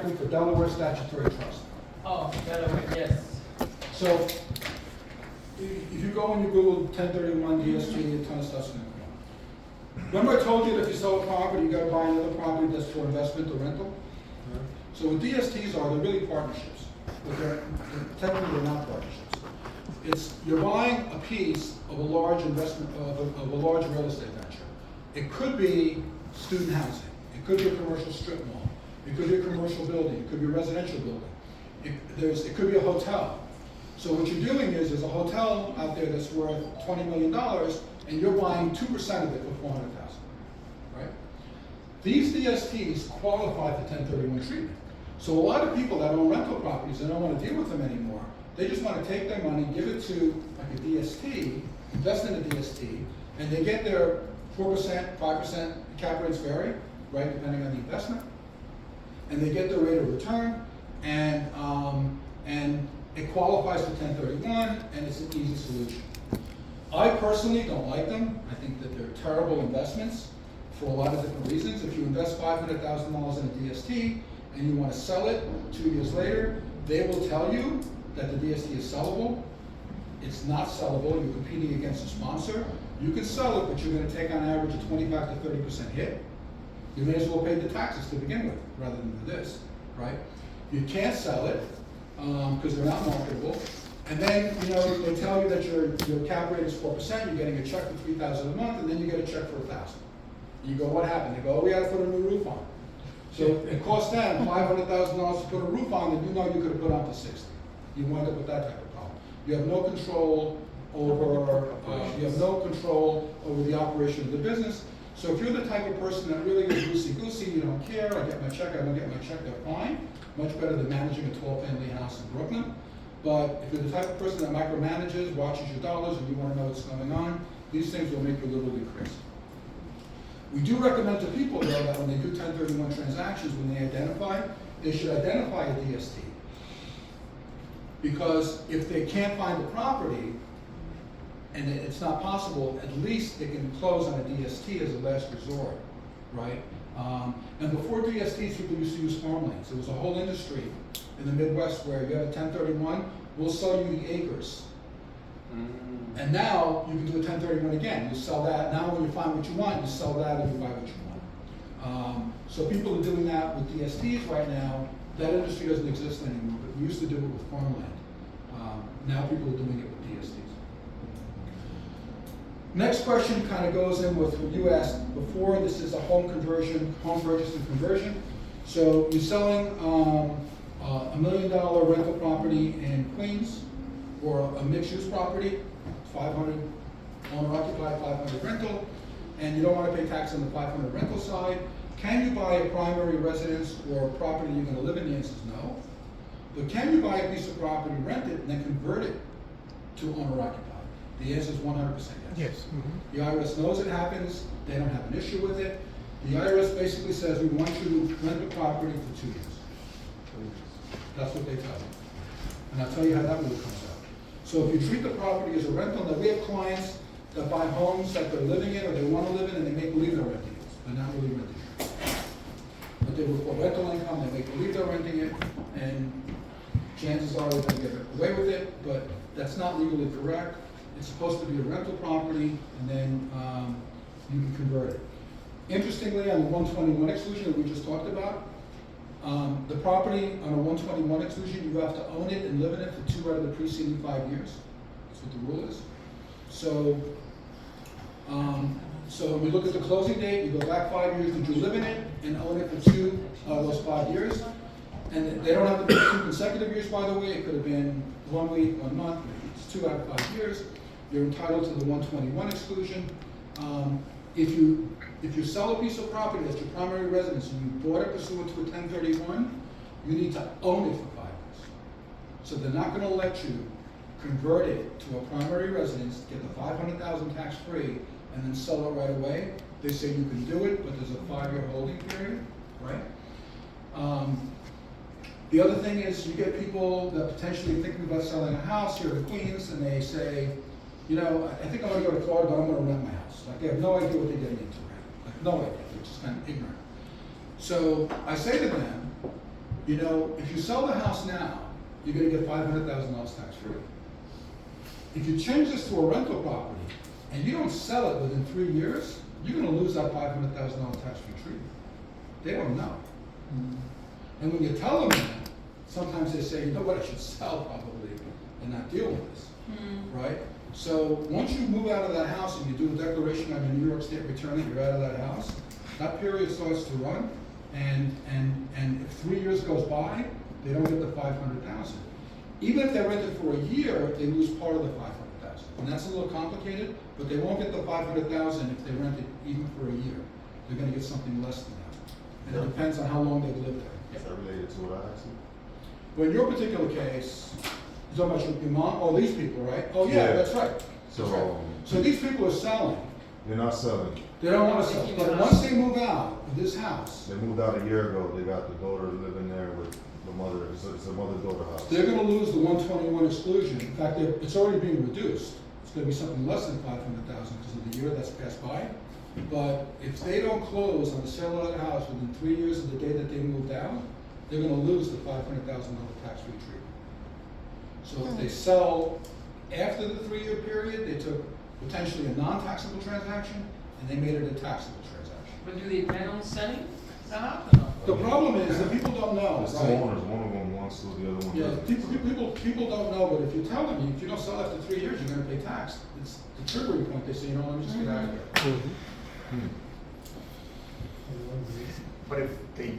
for Delaware Statutory Trust. Oh, Delaware, yes. So, if you go and you Google 1031 DST, a ton of stuff's gonna come up. Remember I told you that if you sell a property, you gotta buy another property that's for investment or rental? So what DSTs are, they're really partnerships, but technically they're not partnerships. You're buying a piece of a large investment, of a large real estate venture. It could be student housing, it could be a commercial strip mall, it could be a commercial building, it could be a residential building, it could be a hotel. So what you're doing is, there's a hotel out there that's worth $20 million, and you're buying 2% of it for $400,000, right? These DSTs qualify for 1031 treatment. So a lot of people that own rental properties, they don't want to deal with them anymore. They just want to take their money, give it to like a DST, invest in a DST, and they get their 4%, 5%, cap rates vary, right, depending on the investment. And they get their rate of return, and it qualifies for 1031, and it's an easy solution. I personally don't like them. I think that they're terrible investments for a lot of different reasons. If you invest $500,000 in a DST and you want to sell it 2 years later, they will tell you that the DST is sellable. It's not sellable. You're competing against a sponsor. You can sell it, but you're going to take on average a 25 to 30% hit. You may as well pay the taxes to begin with, rather than this, right? You can't sell it because they're not marketable. And then, they tell you that your cap rate is 4%, you're getting a check for $3,000 a month, and then you get a check for $1,000. You go, what happened? They go, oh, we had to put a new roof on. So it costs them $500,000 to put a roof on that you know you could have put on for $60,000. You wind up with that type of problem. You have no control over the operation of the business. So if you're the type of person that really is loosey-goosey, you don't care, I get my check, I don't get my check, they're fine. Much better than managing a 12-family house in Brooklyn. But if you're the type of person that micromanages, watches your dollars, and you want to know what's going on, these things will make you literally crazy. We do recommend to people, though, that when they do 1031 transactions, when they identify, they should identify a DST. Because if they can't find the property, and it's not possible, at least they can close on a DST as a last resort, right? And before DSTs, people used to use farmlands. There was a whole industry in the Midwest where you have a 1031, we'll sell you the acres. And now you can do a 1031 again. You sell that. Now when you find what you want, you sell that and you buy what you want. So people are doing that with DSTs right now. That industry doesn't exist anymore, but we used to do it with farmland. Now people are doing it with DSTs. Next question kind of goes in with what you asked before. This is a home conversion, home purchase and conversion. So you're selling a $1 million rental property in Queens, or a mixed-use property, 500 owner-occupied, 500 rental, and you don't want to pay tax on the 500 rental side. Can you buy a primary residence or a property you're going to live in? The answer is no. But can you buy a piece of property, rent it, and then convert it to owner-occupied? The answer is 100% yes. Yes. Mm-hmm. The IRS knows it happens. They don't have an issue with it. The IRS basically says, we want you to rent the property for 2 years. That's what they tell you. And I'll tell you how that really comes out. So if you treat the property as a rental, now we have clients that buy homes that they're living in or they want to live in, and they make believe they're renting it. They're not really renting it. But they report rental income, they make believe they're renting it, and chances are they're going to get away with it, but that's not legally correct. It's supposed to be a rental property, and then you can convert it. Interestingly, on the 121 exclusion that we just talked about, the property on a 121 exclusion, you have to own it and live in it for 2 out of the preceding 5 years. That's what the rule is. So, so when we look at the closing date, you go back 5 years, did you live in it and own it for 2 out of those 5 years? And they don't have to be 2 consecutive years, by the way. It could have been 1 week, 1 month. It's 2 out of 5 years. You're entitled to the 121 exclusion. If you sell a piece of property that's your primary residence and you bought it pursuant to a 1031, you need to own it for 5 years. So they're not going to let you convert it to a primary residence, get the $500,000 tax-free, and then sell it right away. They say you can do it, but there's a 5-year holding period, right? The other thing is you get people that potentially thinking about selling a house here in Queens, and they say, I think I'm going to go to Florida, but I'm going to rent my house. Like, they have no idea what they're getting into, right? Like, no idea. They're just kind of ignorant. So I say to them, You know, if you sell the house now, you're gonna get $500,000 tax-free. If you change this to a rental property, and you don't sell it within 3 years, you're gonna lose that $500,000 tax-free treatment. They don't know. And when you tell them that, sometimes they say, you know what, I should sell probably and not deal with this, right? So once you move out of that house and you do a declaration on your New York State return that you're out of that house, that period starts to run, and if 3 years goes by, they don't get the $500,000. Even if they rent it for a year, they lose part of the $500,000. And that's a little complicated, but they won't get the $500,000 if they rent it even for a year. They're gonna get something less than that. And it depends on how long they've lived there. Is that related to what I asked you? Well, in your particular case, you're talking about your mom, oh, these people, right? Oh, yeah, Yeah. that's right. So, That's right. So these people are selling. they're not selling. They don't wanna sell, but once they move out of this house, They moved out a year ago. They got the daughter living there with the mother. It's a mother-daughter house. they're gonna lose the 121 exclusion. In fact, it's already being reduced. It's gonna be something less than 500,000 because of the year that's passed by. But if they don't close on the sale of that house within 3 years of the day that they moved out, they're gonna lose the $500,000 tax-free treatment. So if they sell after the 3-year period, they took potentially a non-taxable transaction and they made it a taxable transaction. But do they plan on selling the house or not? The problem is that people don't know, There's two right? owners. One of them wants to, the other one Yeah, doesn't. people don't know, but if you tell them, if you don't sell after 3 years, you're gonna pay tax. It's the triggering point, they say, you know, let me just get out of here. But if they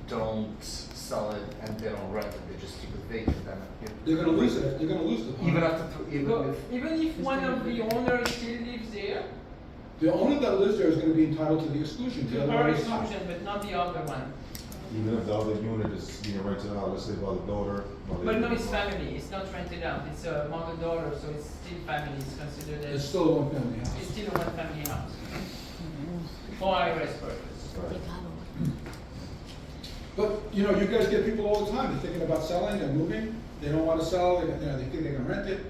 don't sell it and they don't rent it, they just keep it vacant, then They're gonna lose it, they're gonna lose the even money. after even But if even if one of the owners still lives there, The owner that lives there is gonna be entitled to the exclusion, to the other her one is not. exclusion, but not the other one. Even if the other unit is being rented out, let's say by the daughter. But no, it's family, it's not rented out, it's a mother-daughter, so it's still family, it's considered It's as, still a one-family it's house. still a one-family house. For IRS purpose. Right. But, you know, you guys get people all the time, they're thinking about selling, they're moving, they don't wanna sell, they, you know, they think they can rent it.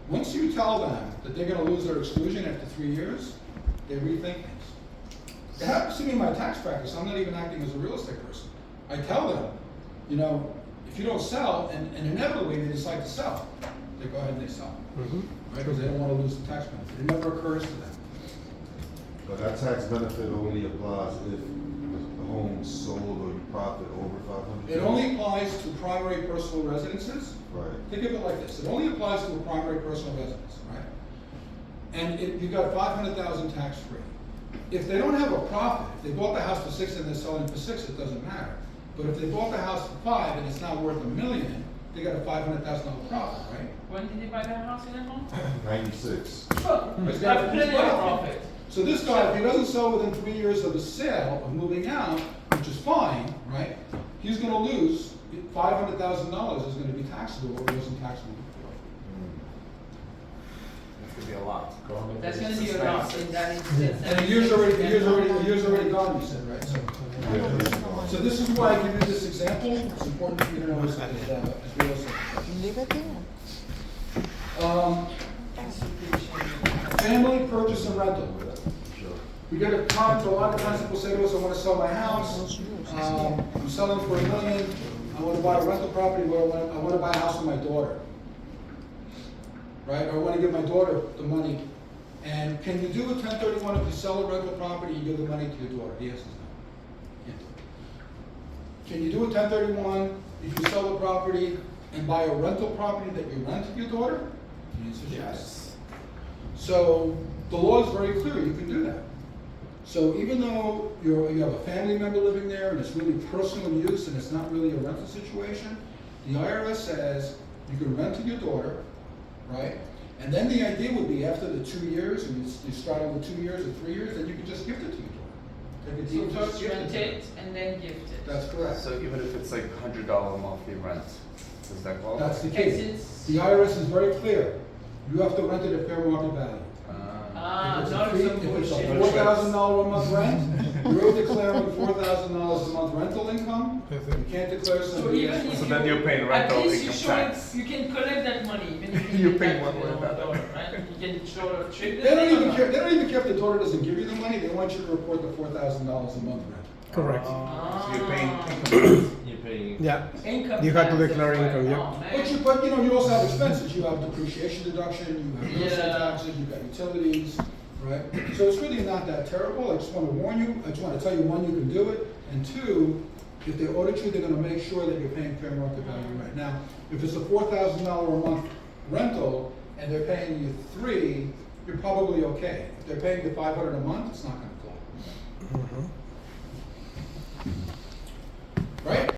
Once you tell them that they're gonna lose their exclusion after 3 years, they rethink things. It happens to me in my tax practice, I'm not even acting as a real estate person. I tell them, you know, if you don't sell, and inevitably they decide to sell, they go ahead and they sell. Right, because they don't wanna lose the tax benefit, it never occurs to them. But that tax benefit only applies if the home sold or you profit over 500. It only applies to primary personal residences. Right. Think of it like this, it only applies to a primary personal residence, right? And you got 500,000 tax-free. If they don't have a profit, if they bought the house for 6 and they're selling for 6, it doesn't matter. But if they bought the house for 5 and it's now worth $1 million, they got a $500,000 profit, right? When did they buy their house in Edmond? 96. Sure, It's that's got- plenty of profit. So this guy, if he doesn't sell within 3 years of the sale, of moving out, which is fine, right? He's gonna lose, $500,000 is gonna be taxable, or it wasn't taxable before. it's gonna be a lot. That's gonna be a lot in that instance. And a year's already gone, you said, right? So this is why I give you this example, it's important for you to know as real estate. Leave it there. Family purchase and rental. Sure. We get a lot of times people say to us, I wanna sell my house, I'm selling for $1 million, I wanna buy a rental property, or I wanna buy a house for my daughter. Right, or I wanna give my daughter the money, and can you do a 1031 if you sell a rental property, you give the money to your daughter? The answer is no. Can't do it. Can you do a 1031 if you sell the property and buy a rental property that you rent to your daughter? The answer is yes. So the law is very clear, you can do that. So even though you have a family member living there and it's really personal use and it's not really a rental situation, the IRS says you can rent to your daughter, right? And then the idea would be after the 2 years, and you start on the 2 years or 3 years, then you can just gift it to your daughter. Take a So deed, just first gift rent to her. it and then gift it. That's correct. So even if it's like $100 monthly rent, does that qualify? That's the And key. since- The IRS is very clear. You have to rent it at fair market value. Ah, If not it's some a bullshit. $4,000 a month rent, you're declaring $4,000 a month rental income. You can't declare So something. even if So you, then you're paying rental at least you income show it, tax. you can collect that money, even if you You're give paying that to one your way or the daughter, right? You can sort of trick They the don't thing even or care, not? they don't even care if the daughter doesn't give you the money, they want you to report the $4,000 a month rent. Correct. So you're paying Ah. income tax. You pay declaring. Yeah. Income You have to taxes, declare right? income, yeah. Oh, man. But you also have expenses, you have depreciation deduction, you have real estate Yeah. taxes, you've got utilities, right? So it's really not that terrible, I just wanna warn you, I just wanna tell you, one, you can do it, and two, if they audit you, they're gonna make sure that you're paying fair market value rent. Now, if it's a $4,000 a month rental, and they're paying you $3,000, you're probably okay. If they're paying you $500 a month, it's not gonna fly. Mhm. Right?